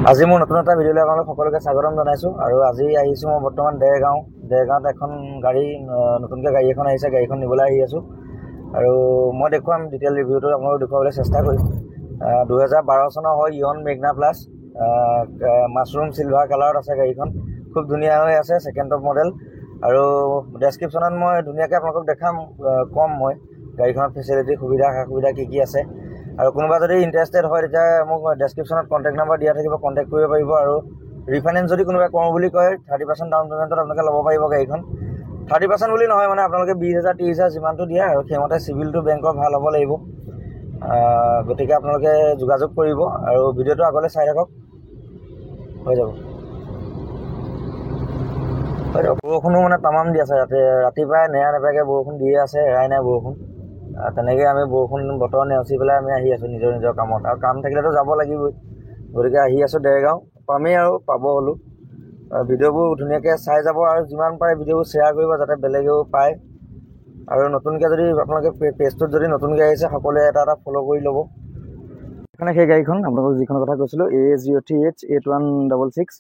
আজি মোৰ নতুন এটা ভিডিঅ'লৈ আপোনালোক সকলোকে স্বাগতম জনাইছোঁ। আৰু আজি আহিছোঁ মই বৰ্তমান দেৰগাঁৱত এখন গাড়ী নতুনকৈ গাড়ী এখন আহিছে, গাড়ীখন নিবলৈ আহি আছোঁ। আৰু মই দেখুৱাম ডিটেইল ৰিভিউটো আপোনালোকক দেখুৱাবলৈ চেষ্টা কৰিম। 2012 চনৰ হয় Eon Magna plus, mushroom silver কালাৰত আছে গাড়ীখন। খুব ধুনীয়া হৈ আছে, ছেকেণ্ড টপ মডেল। আৰু ডেছক্ৰিপশ্যনত মই ধুনীয়াকৈ আপোনালোকক দেখাম, কম মই গাড়ীখনৰ ফেচিলিটি সুবিধা সা সুবিধা কি কি আছে। আৰু কোনোবা যদি ইণ্টাৰেষ্টেড হয় তেতিয়া মোক ডেছক্ৰিপশ্যনত কণ্টেক্ট নাম্বাৰ দিয়া থাকিব, কণ্টেক্ট কৰিব পাৰিব। আৰু ৰিফাইনেন্স যদি কোনোবাই কৰোঁ বুলি কয় 30% ডাউন পে'মেণ্টত আপোনালোকে ল'ব পাৰিব গাড়ীখন। 30% বুলি নহয়, মানে আপোনালোকে 20,000 30,000 যিমানটো দিয়ে, আৰু সেইমতে চিভিলটো বেংকৰ ভাল হ'ব লাগিব। গতিকে আপোনালোকে যোগাযোগ কৰিব আৰু ভিডিঅ'টো আগলৈ চাই থাকক, হৈ যাব। বৰষুণো মানে তামাম দি আছে, ৰাতিপুৱাই নেৰানেপেৰাকৈ বৰষুণ দিয়ে আছে, এৰাই নাই বৰষুণ। তেনেকৈ আমি বৰষুণ বতৰ নেওচি পেলাই আমি আহি আছোঁ নিজৰ কামত, আৰু কাম থাকিলেতো যাব লাগিবই। গতিকে আহি আছোঁ দেৰগাঁও, পামেই আৰু পাব হ'লোঁ। ভিডিঅ'বোৰ ধুনীয়াকৈ চাই যাব, আৰু যিমান পাৰে ভিডিঅ'বোৰ শ্বেয়াৰ কৰিব যাতে বেলেগেও পায়। আৰু নতুনকৈ যদি আপোনালোকে পেজটোত যদি নতুনকৈ আহিছে সকলোৱে এটা ফ'ল' কৰি ল'ব। সেইকাৰণে সেই গাড়ীখন আপোনালোকক যিখন কথা কৈছিলোঁ, AS03H 8166,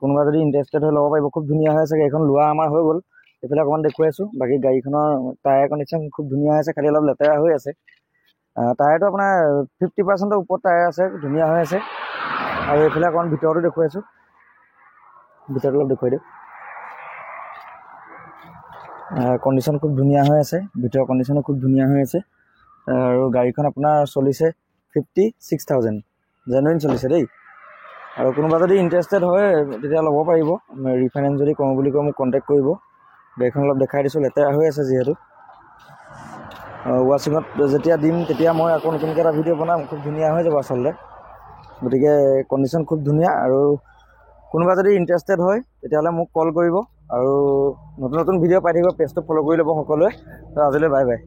কোনোবা যদি ইণ্টাৰেষ্টেড হৈ ল'ব পাৰিব। খুব ধুনীয়া হৈ আছে গাড়ীখন, লোৱা আমাৰ হৈ গ'ল। এইফালে অকণমান দেখুৱাই আছোঁ। বাকী গাড়ীখনৰ টায়াৰ কণ্ডিশ্যন খুব ধুনীয়া হৈ আছে, খালি অলপ লেতেৰা হৈ আছে। টায়াৰটো আপোনাৰ 50%ৰ ওপৰত টায়াৰ আছে, ধুনীয়া হৈ আছে। আৰু এইফালে অকণমান ভিতৰতো দেখুৱাইছোঁ, ভিতৰটো অলপ দেখুৱাই দিওঁ। কণ্ডিশ্যন খুব ধুনীয়া হৈ আছে, ভিতৰৰ কণ্ডিশ্যনো খুব ধুনীয়া হৈ আছে। আৰু গাড়ীখন আপোনাৰ চলিছে 56,000, জেনুইন চলিছে দেই। আৰু কোনোবা যদি ইণ্টাৰেষ্টেড হয় তেতিয়া ল'ব পাৰিব। ৰিফাইনেন্স যদি কৰোঁ বুলি কয় মোক কণ্টেক্ট কৰিব। গাড়ীখন অলপ দেখাই দিছোঁ, লেতেৰা হৈ আছে যিহেতু। ৱাশ্বিঙত যেতিয়া দিম তেতিয়া মই আকৌ নতুনকৈ এটা ভিডিঅ' বনাম, খুব ধুনীয়া হৈ যাব আচলতে। গতিকে কণ্ডিশ্যন খুব ধুনীয়া। আৰু কোনোবা যদি ইণ্টাৰেষ্টেড হয় তেতিয়াহ'লে মোক কল কৰিব, আৰু নতুন ভিডিঅ' পাই থাকিব। পেজটো ফ'ল' কৰি ল'ব সকলোৱে। আজিলৈ বাই বাই।